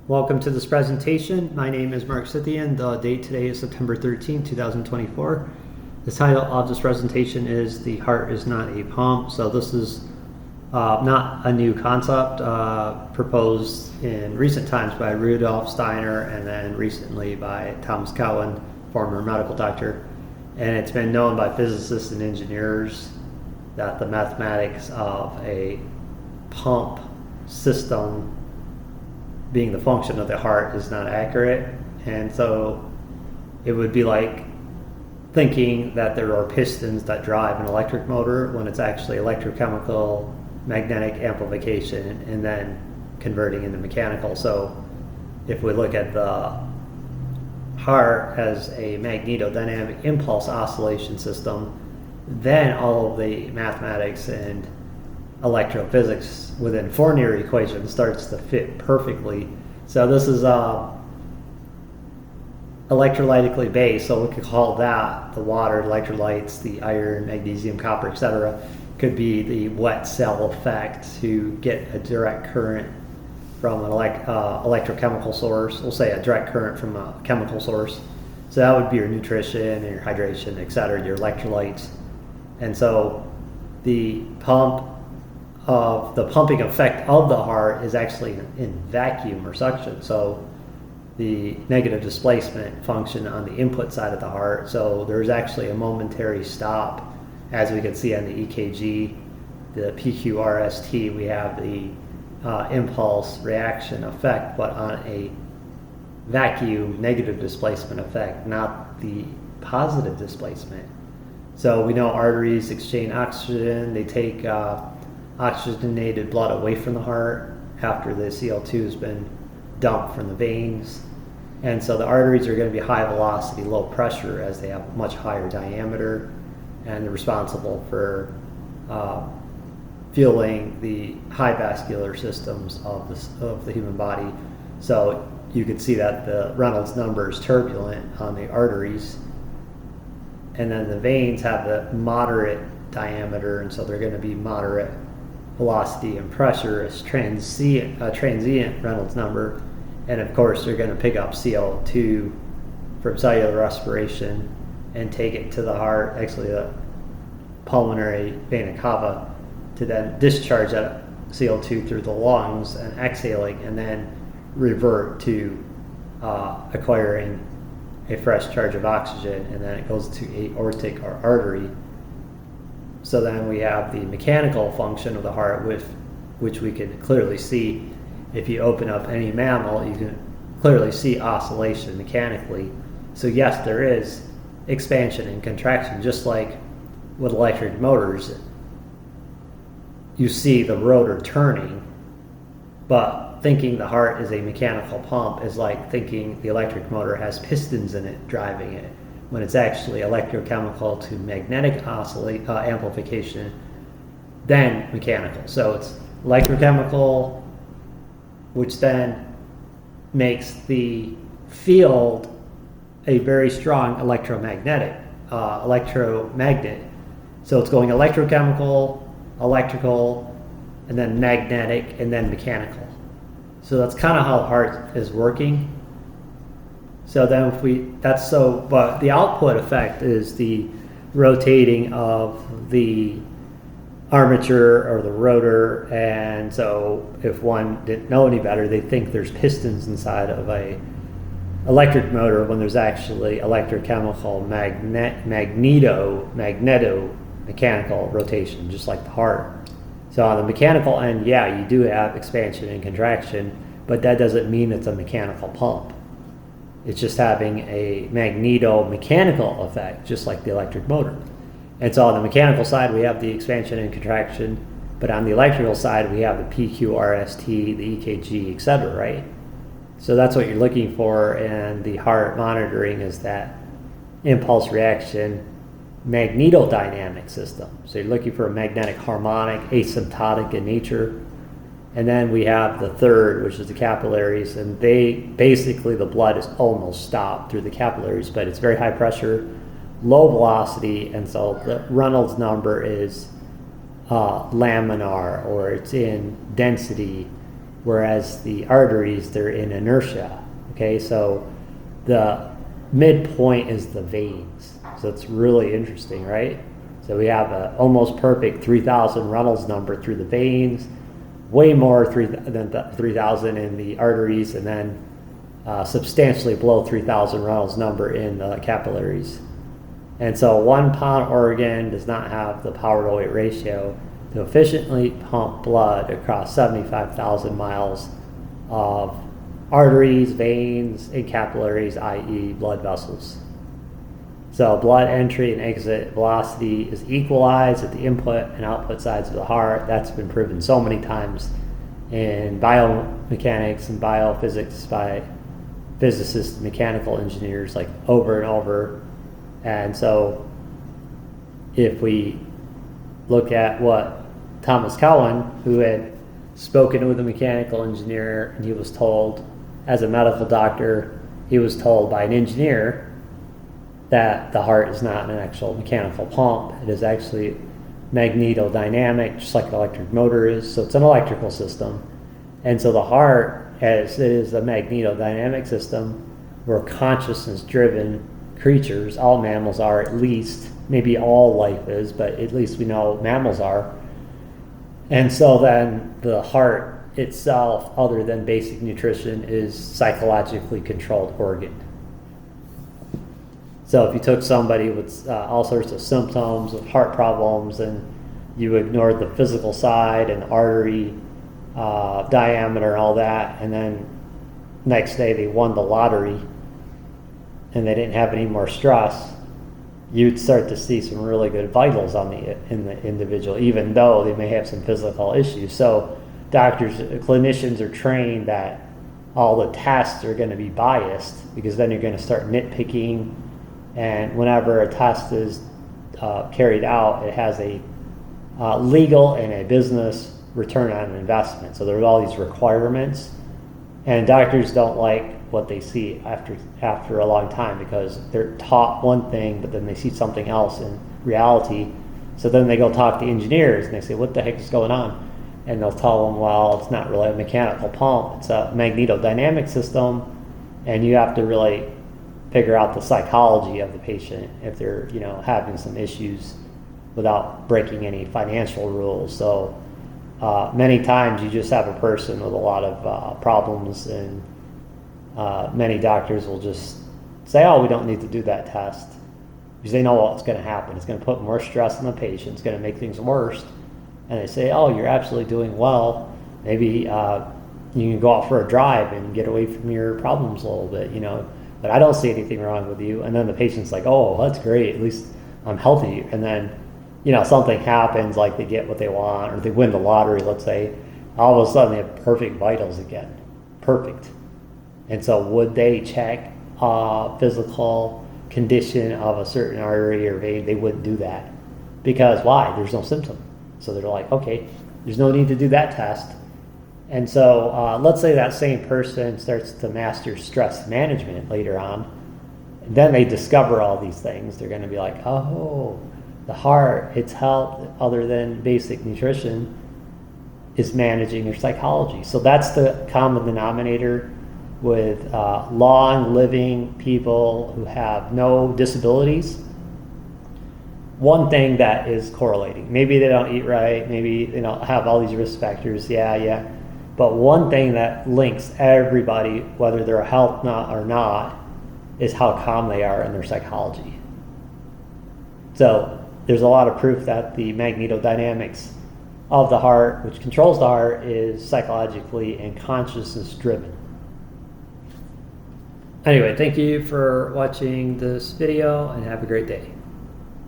Welcome to this presentation. My name is Mark Scythian. The date today is September 13, 2024. The title of this presentation is "The Heart is Not a Pump." So this is not a new concept proposed in recent times by Rudolf Steiner and then recently by Thomas Cowan, former medical doctor. And it's been known by physicists and engineers that the mathematics of a pump system being the function of the heart is not accurate. And so it would be like thinking that there are pistons that drive an electric motor when it's actually electrochemical magnetic amplification and then converting into mechanical. So if we look at the heart as a Magneto-Dynamic Impulse-Oscillation system, then all of the mathematics and electrophysics within Fourier equation starts to fit perfectly. So this is electrolytically based, so we could call that the water, electrolytes, the iron, magnesium, copper, etc. could be the wet cell effect to get a direct current from an electrochemical source. We'll say a direct current from a chemical source. So that would be your nutrition and your hydration, etc., your electrolytes. And so the pumping effect of the heart is actually in vacuum or suction. So the negative displacement function on the input side of the heart. So there's actually a momentary stop, as we can see on the EKG, the PQRST. We have the impulse reaction effect, but on a vacuum negative displacement effect, not the positive displacement. So we know arteries exchange oxygen. They take oxygenated blood away from the heart after the CO2 has been dumped from the veins. And so the arteries are going to be high velocity, low pressure, as they have much higher diameter, and they're responsible for fueling the high vascular systems of the human body. So you can see that the Reynolds number is turbulent on the arteries, and then the veins have the moderate diameter, and so they're going to be moderate velocity and pressure as transient Reynolds number. And of course they're going to pick up CO2 from cellular respiration and take it to the heart, actually the pulmonary vena cava, to then discharge that CO2 through the lungs and exhaling, and then revert to acquiring a fresh charge of oxygen, and then it goes to aortic or artery. So then we have the mechanical function of the heart, which we can clearly see. If you open up any mammal, you can clearly see oscillation mechanically. So yes, there is expansion and contraction, just like with electric motors. You see the rotor turning, but thinking the heart is a mechanical pump is like thinking the electric motor has pistons in it driving it, when it's actually electrochemical to magnetic amplification, then mechanical. So it's electrochemical, which then makes the field a very strong electromagnet. So it's going electrochemical, electrical, and then magnetic, and then mechanical. So that's kind of how the heart is working. So then but the output effect is the rotating of the armature or the rotor. And so if one didn't know any better, they think there's pistons inside of a electric motor when there's actually electrochemical magneto-mechanical rotation, just like the heart. So on the mechanical end, yeah, you do have expansion and contraction, but that doesn't mean it's a mechanical pump. It's just having a magneto-mechanical effect, just like the electric motor. And so on the mechanical side, we have the expansion and contraction, but on the electrical side, we have the PQRST, the EKG, etc., right? So that's what you're looking for in the heart monitoring, is that impulse reaction Magneto-Dynamic system. So you're looking for a magnetic harmonic, asymptotic in nature. And then we have the third, which is the capillaries, and the blood is almost stopped through the capillaries, but it's very high pressure, low velocity, and so the Reynolds number is laminar, or it's in density whereas the arteries, they're in inertia. Okay, so the midpoint is the veins. So it's really interesting, right? So we have an almost perfect 3,000 Reynolds number through the veins, way more than 3,000 in the arteries, and then substantially below 3,000 Reynolds number in the capillaries. And so 1 pound organ does not have the power to weight ratio to efficiently pump blood across 75,000 miles of arteries, veins, and capillaries, i.e. blood vessels. So blood entry and exit velocity is equalized at the input and output sides of the heart. That's been proven so many times in biomechanics and biophysics by physicists and mechanical engineers, like over and over. And so if we look at what Thomas Cowan, who had spoken with a mechanical engineer, and he was told, as a medical doctor, he was told by an engineer that the heart is not an actual mechanical pump. It is actually Magneto-Dynamic, just like an electric motor is. So it's an electrical system. And so the heart, as it is a Magneto-Dynamic system, we're consciousness-driven creatures. All mammals are, at least. Maybe all life is, but at least we know mammals are. And so then the heart itself, other than basic nutrition, is psychologically controlled organ. So if you took somebody with all sorts of symptoms of heart problems and you ignored the physical side and artery diameter and all that, and then next day they won the lottery and they didn't have any more stress, you'd start to see some really good vitals in the individual, even though they may have some physical issues. So clinicians are trained that all the tests are going to be biased, because then you're going to start nitpicking. And whenever a test is carried out, it has a legal and a business return on investment. So there are all these requirements, and doctors don't like what they see after a long time, because they're taught one thing, but then they see something else in reality. So then they go talk to engineers, and they say, what the heck is going on? And they'll tell them, well, it's not really a mechanical pump, it's a Magneto-Dynamic system, and you have to really figure out the psychology of the patient if they're, having some issues without breaking any financial rules. So many times you just have a person with a lot of problems, and many doctors will just say, oh, we don't need to do that test, because they know what's going to happen. It's going to put more stress on the patient. It's going to make things worse. And they say, oh, you're absolutely doing well. Maybe you can go out for a drive and get away from your problems a little bit, but I don't see anything wrong with you. And then the patient's like, oh, that's great. At least I'm healthy. And then, something happens, like they get what they want, or they win the lottery, let's say. All of a sudden they have perfect vitals again. Perfect. And so would they check physical condition of a certain artery or vein? They wouldn't do that. Because why? There's no symptom. So they're like, okay, there's no need to do that test. And so let's say that same person starts to master stress management later on, and then they discover all these things. They're going to be like, oh, the heart, its health, other than basic nutrition, is managing your psychology. So that's the common denominator with long-living people who have no disabilities. One thing that is correlating, maybe they don't eat right, maybe they don't have all these risk factors, yeah. But one thing that links everybody, whether they're healthy or not, is how calm they are in their psychology. So there's a lot of proof that the magnetodynamics of the heart, which controls the heart, is psychologically and consciousness driven. Anyway, thank you for watching this video, and have a great day.